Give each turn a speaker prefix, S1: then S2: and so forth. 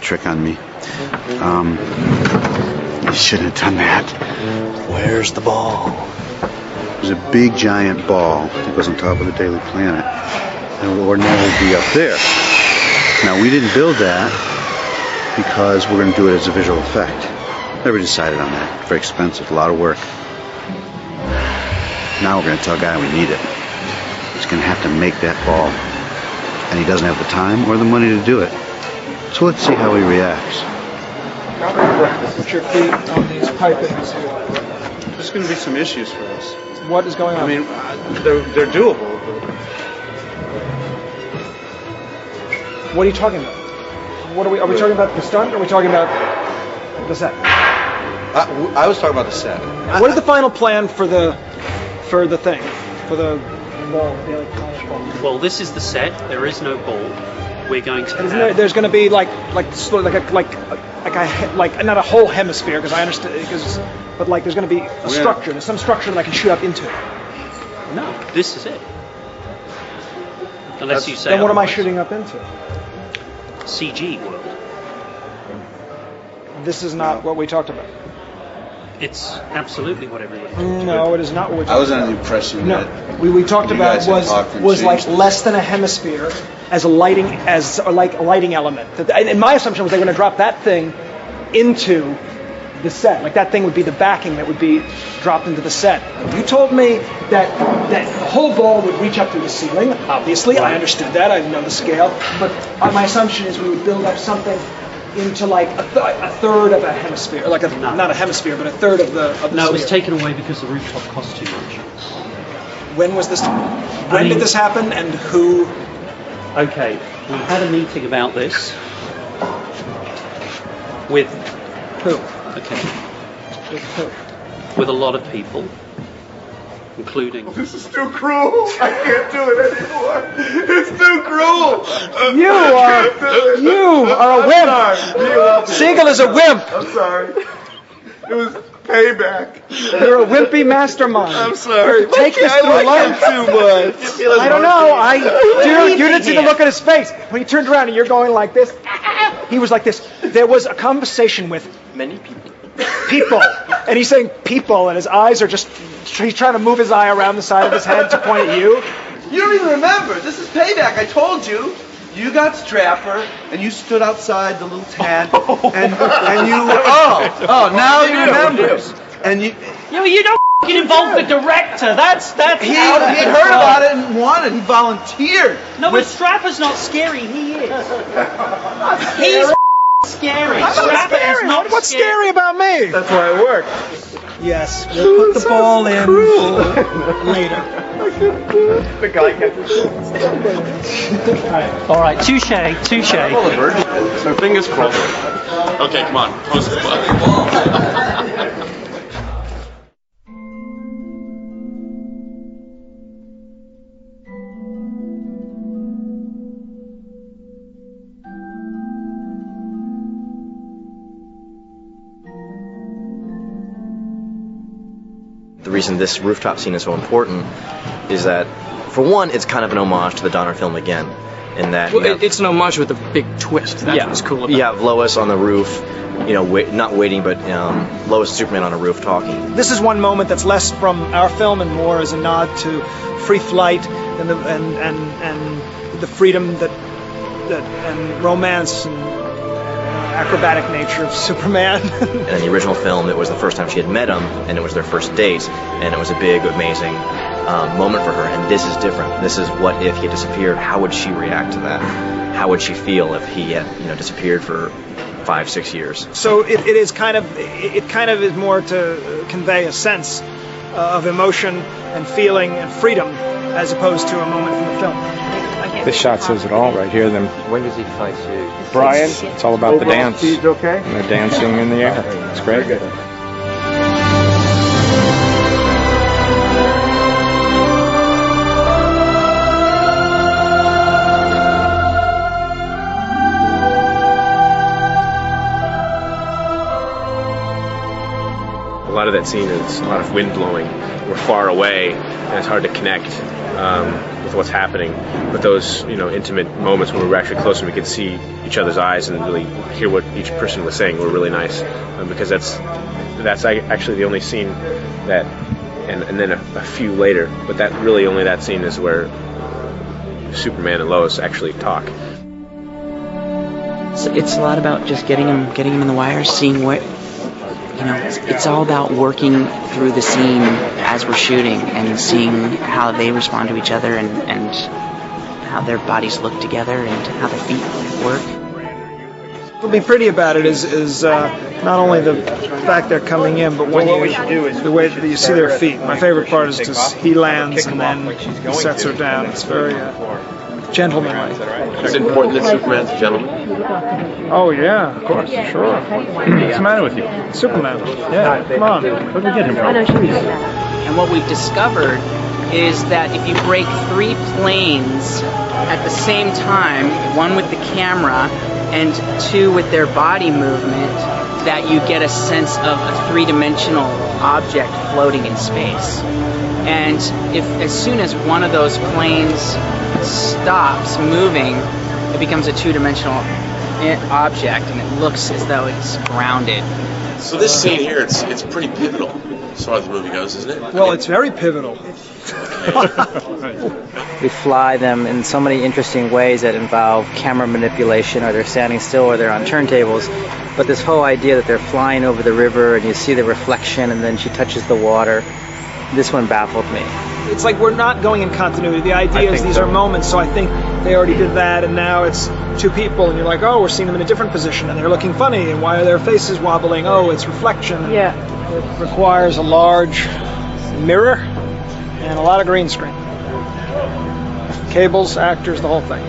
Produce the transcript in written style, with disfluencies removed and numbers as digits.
S1: trick on me. You shouldn't have done that.
S2: Where's the ball?
S1: There's a big giant ball that goes on top of the Daily Planet. And it would ordinarily be up there. Now, we didn't build that because we're going to do it as a visual effect. Never decided on that. Very expensive, a lot of work. Now we're going to tell a guy we need it. He's going to have to make that ball. And he doesn't have the time or the money to do it. So let's see how he reacts.
S3: Put your feet on these pipings here.
S1: There's going to be some issues for us.
S3: What is going on?
S1: I mean, they're doable.
S3: What are you talking about? Are we talking about the stunt, or are we talking about the set?
S1: I was talking about the set.
S3: What is the final plan for the thing? For the ball?
S4: Well, this is the set. There is no ball. We're going to have...
S3: There's going to be like not a whole hemisphere, because I understand, but like there's going to be a structure. There's some structure that I can shoot up into.
S4: No, this is it. Unless you say.
S3: Then what am I shooting up into?
S4: CG world.
S3: This is not what we talked about.
S4: It's absolutely what everybody.
S3: No, it is not what we talked about.
S1: I was under the impression that
S3: we talked about was like less than a hemisphere as a lighting element. And my assumption was they were going to drop that thing into the set. Like that thing would be the backing that would be dropped into the set. You told me that the whole ball would reach up through the ceiling. Obviously, I understood that. I know the scale. But my assumption is we would build up something into like a third of a hemisphere, like not a hemisphere, but a third of the.
S4: No, it was taken away because the rooftop cost too much.
S3: When was this? When did this happen, and who?
S4: Okay, we had a meeting about this with
S3: who?
S4: Okay,
S3: With who?
S4: with a lot of people, including.
S2: This is too cruel. I can't do it anymore. It's too cruel.
S3: You are a wimp. Siegel is a wimp.
S2: I'm sorry. It was payback.
S3: You're a wimpy mastermind.
S2: I'm sorry.
S3: Take this through life.
S2: Too much.
S3: I don't know. You didn't see the look on his face when he turned around and you're going like this. He was like this. There was a conversation with
S2: Many people.
S3: people, and he's saying people, and his eyes are just—he's trying to move his eye around the side of his head to point at you.
S2: You don't even remember. This is payback. I told you. You got Strapper, and you stood outside the little tent, and you. Oh, now you remember. And you
S4: don't get involved with the director. That's
S2: he heard about it and wanted. He volunteered.
S4: No, but Strapper's not scary. He is. He's scary. Strapper is not
S3: What's scary about me?
S2: That's why it worked.
S3: Yes, we'll put the ball in later.
S2: The guy gets
S4: All right, touche.
S2: So fingers crossed. Okay, come on. Close the ball.
S5: The reason this rooftop scene is so important is that, for one, it's kind of an homage to the Donner film again, in that
S6: it's an homage with a big twist. That's what's cool about it.
S5: You have Lois on the roof, not waiting, but Lois and Superman on a roof talking.
S3: This is one moment that's less from our film and more as a nod to free flight and the freedom and romance and acrobatic nature of Superman.
S5: And in the original film, it was the first time she had met him, and it was their first date, and it was a big, amazing moment for her. And this is different. This is what if he had disappeared. How would she react to that? How would she feel if he had disappeared for 5-6 years?
S3: So it kind of is more to convey a sense of emotion and feeling and freedom as opposed to a moment from the film.
S7: This shot says it all right here.
S8: When does he fight you?
S7: Brian, it's all about the dance.
S2: Okay.
S7: And they're dancing in the air. It's great.
S8: A lot of that scene is a lot of wind blowing. We're far away, and it's hard to connect with what's happening. But those, intimate moments when we were actually close and we could see each other's eyes and really hear what each person was saying were really nice, because that's actually the only scene that, and then a few later, but that scene is where Superman and Lois actually talk.
S4: So it's a lot about just getting him in the wires, seeing what, it's all about working through the scene as we're shooting and seeing how they respond to each other and how their bodies look together and how their feet work.
S3: What'll be pretty about it is not only the fact they're coming in, but the way that you see their feet. My favorite part is just he lands and then he sets her down. It's very gentlemanly.
S8: Is it important that Superman's a gentleman?
S3: Oh yeah, of course, sure. What's the matter with you? Superman. Yeah, come on. Where did we get him from?
S4: And what we've discovered is that if you break 3 planes at the same time, 1 with the camera and 2 with their body movement, that you get a sense of a 3-dimensional object floating in space. And if as soon as one of those planes stops moving, it becomes a 2-dimensional object, and it looks as though it's grounded.
S9: So this scene here, it's pretty pivotal as far as the movie goes, isn't it?
S3: Well, it's very pivotal.
S10: We fly them in so many interesting ways that involve camera manipulation, or they're standing still, or they're on turntables. But this whole idea that they're flying over the river and you see the reflection and then she touches the water, this one baffled me.
S3: It's like we're not going in continuity. The idea is these are moments, so I think they already did that, and now it's 2 people, and you're like, oh, we're seeing them in a different position, and they're looking funny, and why are their faces wobbling? Oh, it's reflection. Yeah. It requires a large mirror and a lot of green screen. Cables, actors, the whole thing.